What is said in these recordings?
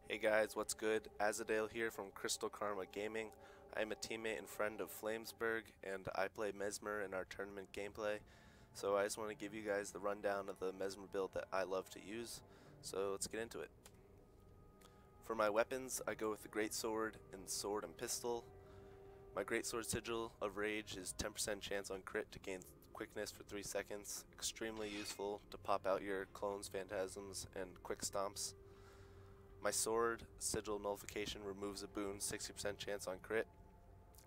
Hey guys, what's good? Azadale here from Crystal Karma Gaming. I am a teammate and friend of Flamesberg, and I play Mesmer in our tournament gameplay. So I just want to give you guys the rundown of the Mesmer build that I love to use. So let's get into it. For my weapons, I go with the Greatsword and sword and pistol. My Greatsword Sigil of Rage is 10% chance on crit to gain quickness for 3 seconds. Extremely useful to pop out your clones, phantasms, and quick stomps. My sword, Sigil Nullification, removes a boon, 60% chance on crit.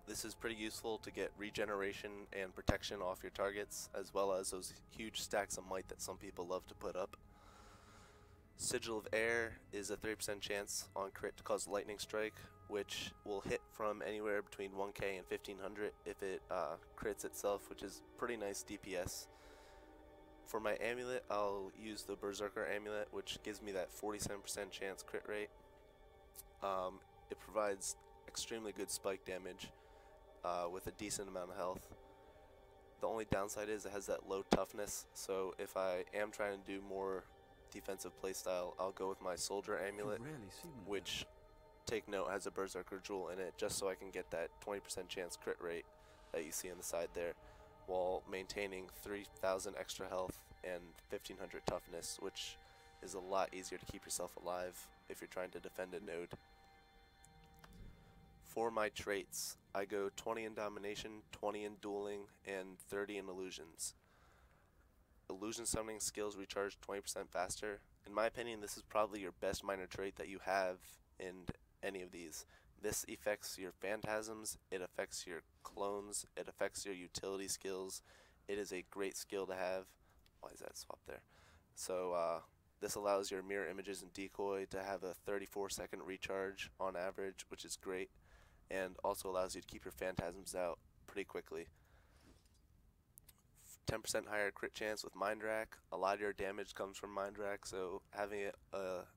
This is pretty useful to get regeneration and protection off your targets, as well as those huge stacks of might that some people love to put up. Sigil of Air is a 30% chance on crit to cause lightning strike, which will hit from anywhere between 1k and 1500 if it crits itself, which is pretty nice DPS. For my amulet, I'll use the Berserker amulet, which gives me that 47% chance crit rate. It provides extremely good spike damage with a decent amount of health. The only downside is it has that low toughness, so if I am trying to do more defensive playstyle, I'll go with my Soldier amulet, which, take note, has a Berserker jewel in it, just so I can get that 20% chance crit rate that you see on the side there, while maintaining 3000 extra health and 1500 toughness, which is a lot easier to keep yourself alive if you're trying to defend a node. For my traits, I go 20 in domination, 20 in dueling, and 30 in illusions. Illusion summoning skills recharge 20% faster. In my opinion, this is probably your best minor trait that you have in any of these. This affects your phantasms, it affects your clones, it affects your utility skills. It is a great skill to have. Why is that swap there? So this allows your mirror images and decoy to have a 34-second recharge on average, which is great, and also allows you to keep your phantasms out pretty quickly. 10% higher crit chance with Mind Rack. A lot of your damage comes from Mind Rack, so having it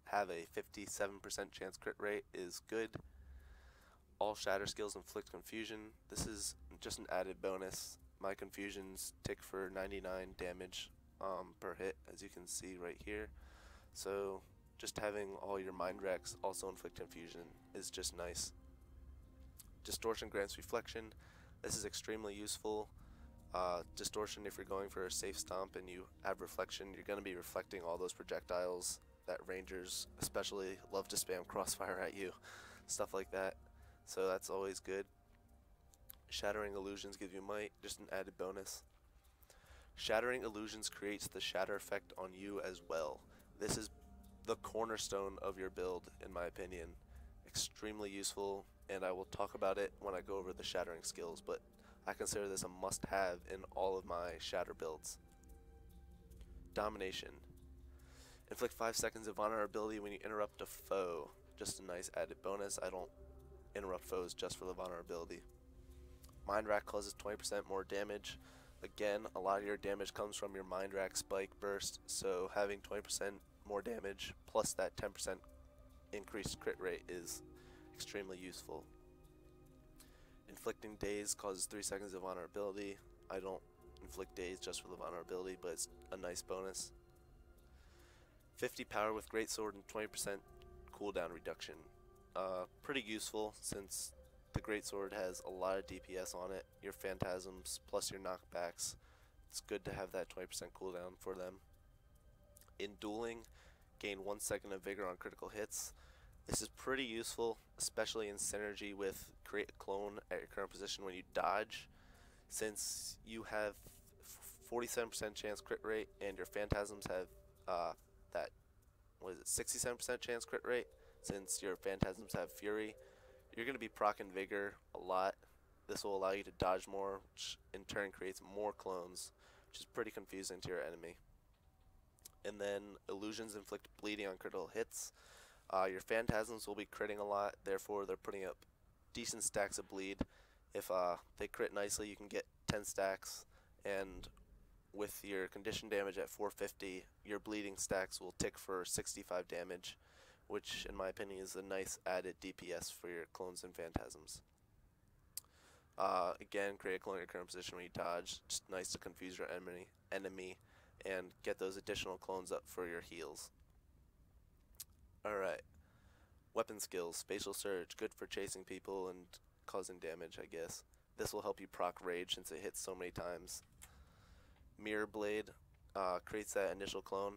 have a 57% chance crit rate is good. All Shatter skills inflict confusion. This is just an added bonus. My confusions tick for 99 damage per hit, as you can see right here. So just having all your Mind Racks also inflict confusion is just nice. Distortion grants reflection. This is extremely useful. Distortion, if you're going for a safe stomp and you have reflection, you're going to be reflecting all those projectiles that rangers especially love to spam crossfire at you, stuff like that. So that's always good. Shattering illusions give you might, just an added bonus. Shattering illusions creates the shatter effect on you as well. This is the cornerstone of your build, in my opinion. Extremely useful, and I will talk about it when I go over the shattering skills, but I consider this a must-have in all of my shatter builds. Domination. Inflict 5 seconds of vulnerability when you interrupt a foe. Just a nice added bonus. I don't interrupt foes just for the vulnerability. Mind Rack causes 20% more damage. Again, a lot of your damage comes from your Mind Rack spike burst, so having 20% more damage plus that 10% increased crit rate is extremely useful. Inflicting daze causes 3 seconds of vulnerability. I don't inflict daze just for the vulnerability, but it's a nice bonus. 50 power with Greatsword and 20% cooldown reduction. Pretty useful since the Greatsword has a lot of DPS on it. Your phantasms plus your knockbacks. It's good to have that 20% cooldown for them. In dueling, gain 1 second of vigor on critical hits. This is pretty useful, especially in synergy with create a clone at your current position when you dodge, since you have 47% chance crit rate and your phantasms have that 67% chance crit rate. Since your phantasms have fury, you're going to be proccing vigor a lot. This will allow you to dodge more, which in turn creates more clones, which is pretty confusing to your enemy. And then illusions inflict bleeding on critical hits. Your phantasms will be critting a lot, therefore they're putting up decent stacks of bleed. If they crit nicely, you can get 10 stacks, and with your condition damage at 450, your bleeding stacks will tick for 65 damage, which in my opinion is a nice added DPS for your clones and phantasms. Again, create a clone in your current position when you dodge. Just nice to confuse your enemy and get those additional clones up for your heals. Alright. Weapon skills, Spatial Surge, good for chasing people and causing damage, I guess. This will help you proc Rage since it hits so many times. Mirror Blade creates that initial clone.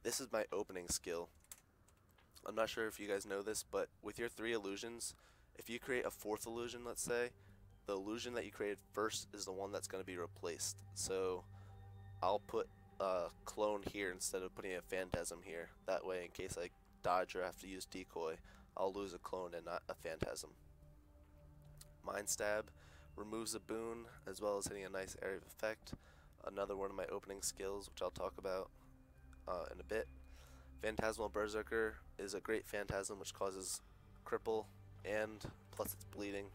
This is my opening skill. I'm not sure if you guys know this, but with your 3 illusions, if you create a 4th illusion, let's say, the illusion that you created first is the one that's going to be replaced. So I'll put a clone here instead of putting a phantasm here. That way, in case I dodge or have to use decoy, I'll lose a clone and not a phantasm. Mind Stab removes a boon as well as hitting a nice area of effect. Another one of my opening skills, which I'll talk about in a bit. Phantasmal Berserker is a great phantasm which causes cripple and plus it's bleeding,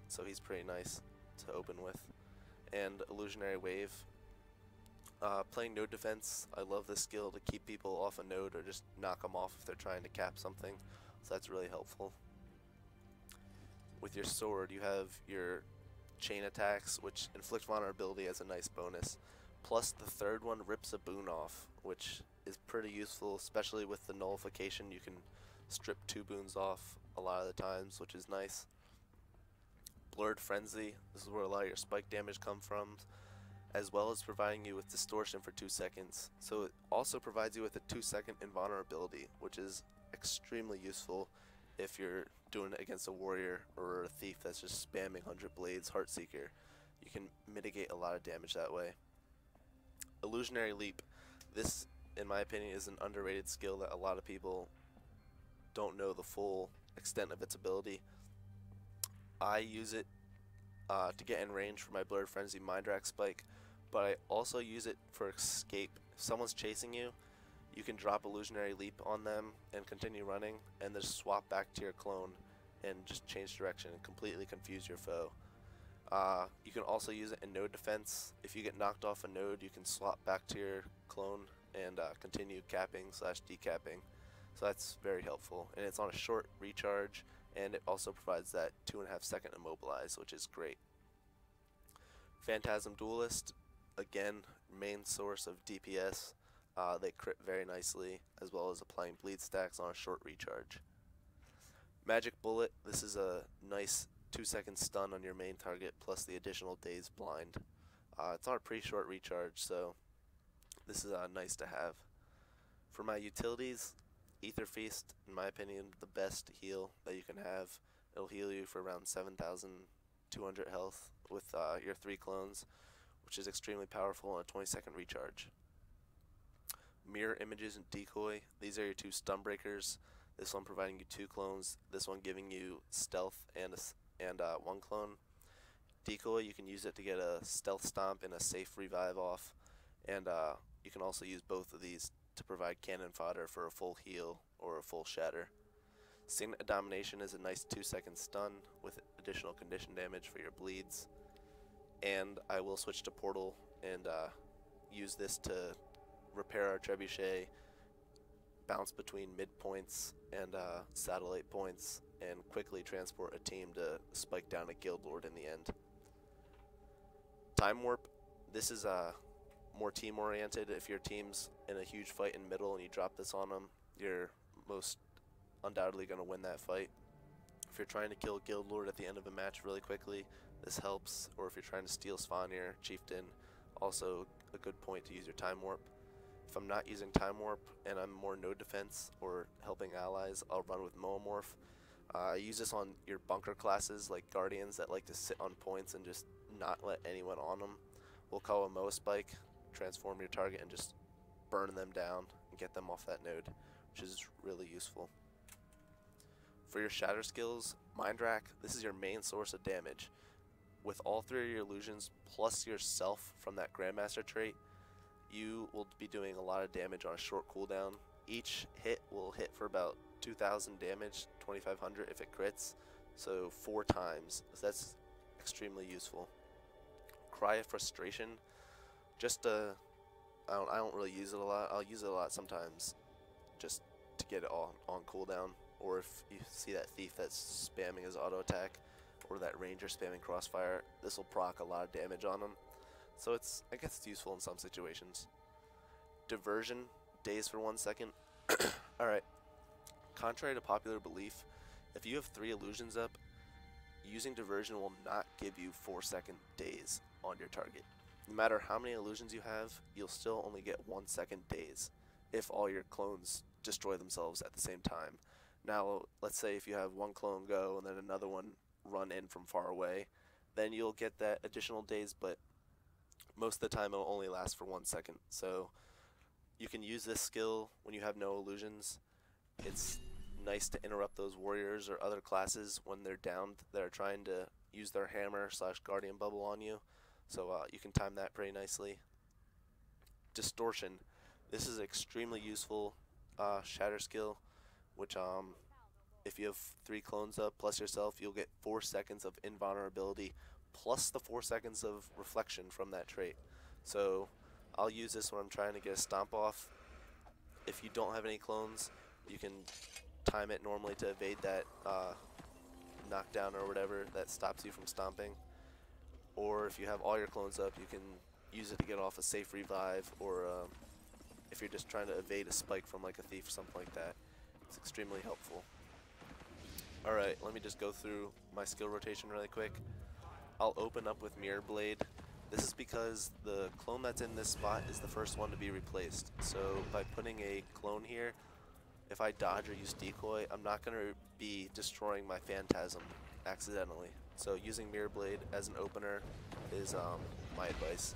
so he's pretty nice to open with. And Illusionary Wave. Playing node defense, I love this skill to keep people off a node or just knock them off if they're trying to cap something, so that's really helpful. With your sword, you have your chain attacks, which inflict vulnerability as a nice bonus. Plus the 3rd one rips a boon off, which is pretty useful, especially with the nullification. You can strip 2 boons off a lot of the times, which is nice. Blurred Frenzy, this is where a lot of your spike damage comes from, as well as providing you with distortion for 2 seconds. So it also provides you with a 2-second invulnerability, which is extremely useful if you're doing it against a warrior or a thief that's just spamming 100 blades, Heartseeker. You can mitigate a lot of damage that way. Illusionary Leap. This, in my opinion, is an underrated skill that a lot of people don't know the full extent of its ability. I use it to get in range for my Blurred Frenzy Mindrack Spike, but I also use it for escape. If someone's chasing you, you can drop Illusionary Leap on them and continue running, and then swap back to your clone and just change direction and completely confuse your foe. You can also use it in node defense. If you get knocked off a node, you can swap back to your clone and continue capping / decapping. So that's very helpful, and it's on a short recharge, and it also provides that 2.5 second immobilize, which is great. Phantasm Duelist, again, main source of DPS. They crit very nicely, as well as applying bleed stacks on a short recharge. Magic Bullet, this is a nice 2-second stun on your main target, plus the additional Dazed Blind. It's on a pretty short recharge, so this is nice to have. For my utilities, Ether Feast, in my opinion, the best heal that you can have. It'll heal you for around 7,200 health with your 3 clones, which is extremely powerful on a 20-second recharge. Mirror Images and Decoy, these are your 2 stun breakers. This one providing you 2 clones, this one giving you stealth and 1 clone. Decoy, you can use it to get a stealth stomp and a safe revive off, and you can also use both of these to provide cannon fodder for a full heal or a full shatter. Signet of Domination is a nice 2-second stun with additional condition damage for your bleeds. And I will switch to Portal and use this to repair our trebuchet, bounce between midpoints and satellite points, and quickly transport a team to spike down a guild lord in the end. Time Warp, this is more team oriented. If your team's in a huge fight in middle and you drop this on them, you're most undoubtedly going to win that fight. If you're trying to kill a guild lord at the end of a match really quickly, this helps. Or if you're trying to steal Svanir, Chieftain, also a good point to use your Time Warp. If I'm not using Time Warp and I'm more node defense or helping allies, I'll run with Moamorph. I use this on your bunker classes like Guardians that like to sit on points and just not let anyone on them. We'll call a Moa Spike, transform your target, and just burn them down and get them off that node, which is really useful. For your Shatter skills, Mindrack, this is your main source of damage. With all 3 of your illusions plus yourself from that Grandmaster trait, you will be doing a lot of damage on a short cooldown. Each hit will hit for about 2,000 damage, 2,500 if it crits, so 4 times. So that's extremely useful. Cry of Frustration, just I don't really use it a lot. I'll use it a lot sometimes just to get it all on cooldown, or if you see that thief that's spamming his auto attack, or that ranger spamming crossfire, this will proc a lot of damage on him. So I guess it's useful in some situations. Diversion, daze for 1 second. Alright, Contrary to popular belief, if you have 3 illusions up, using diversion will not give you 4-second daze on your target. No matter how many illusions you have, you'll still only get 1-second daze if all your clones destroy themselves at the same time. Now, let's say if you have one clone go and then another one run in from far away, then you'll get that additional daze, but most of the time it'll only last for 1 second. So you can use this skill when you have no illusions. It's nice to interrupt those warriors or other classes when they're downed that are trying to use their hammer / guardian bubble on you. So you can time that pretty nicely. Distortion. This is extremely useful Shatter skill, which if you have 3 clones up plus yourself, you'll get 4 seconds of invulnerability plus the 4 seconds of reflection from that trait. So I'll use this when I'm trying to get a stomp off. If you don't have any clones, you can time it normally to evade that knockdown or whatever that stops you from stomping. Or if you have all your clones up, you can use it to get off a safe revive, or if you're just trying to evade a spike from like a thief or something like that. It's extremely helpful. Alright, let me just go through my skill rotation really quick. I'll open up with Mirror Blade. This is because the clone that's in this spot is the first one to be replaced. So by putting a clone here, if I dodge or use decoy, I'm not going to be destroying my Phantasm accidentally. So using Mirror Blade as an opener is my advice.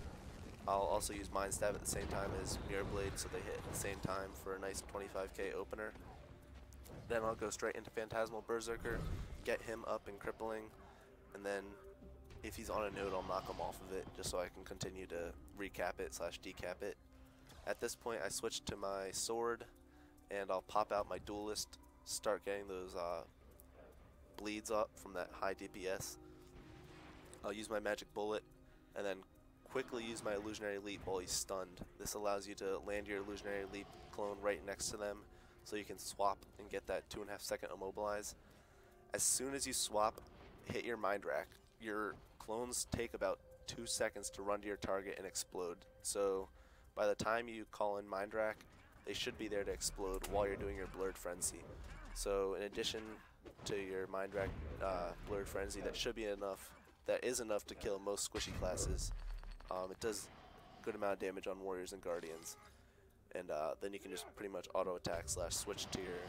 I'll also use Mind Stab at the same time as Mirror Blade, so they hit at the same time for a nice 25k opener. Then I'll go straight into Phantasmal Berserker, get him up and crippling, and then if he's on a node, I'll knock him off of it just so I can continue to recap it / decap it. At this point, I switch to my sword, and I'll pop out my duelist, start getting those bleeds up from that high DPS. I'll use my magic bullet, and then quickly use my illusionary leap while he's stunned. This allows you to land your illusionary leap clone right next to them, so you can swap and get that 2.5 second immobilize. As soon as you swap, hit your mind rack. Your clones take about 2 seconds to run to your target and explode. So by the time you call in mind rack, they should be there to explode while you're doing your blurred frenzy. So in addition to your mind rack blurred frenzy, that should be enough. That is enough to kill most squishy classes. It does a good amount of damage on warriors and guardians. And then you can just pretty much auto attack / switch to your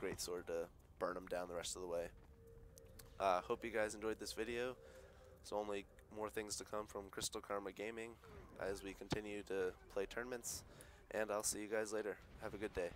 Greatsword to burn them down the rest of the way. Hope you guys enjoyed this video. There's only more things to come from Crystal Karma Gaming as we continue to play tournaments. And I'll see you guys later. Have a good day.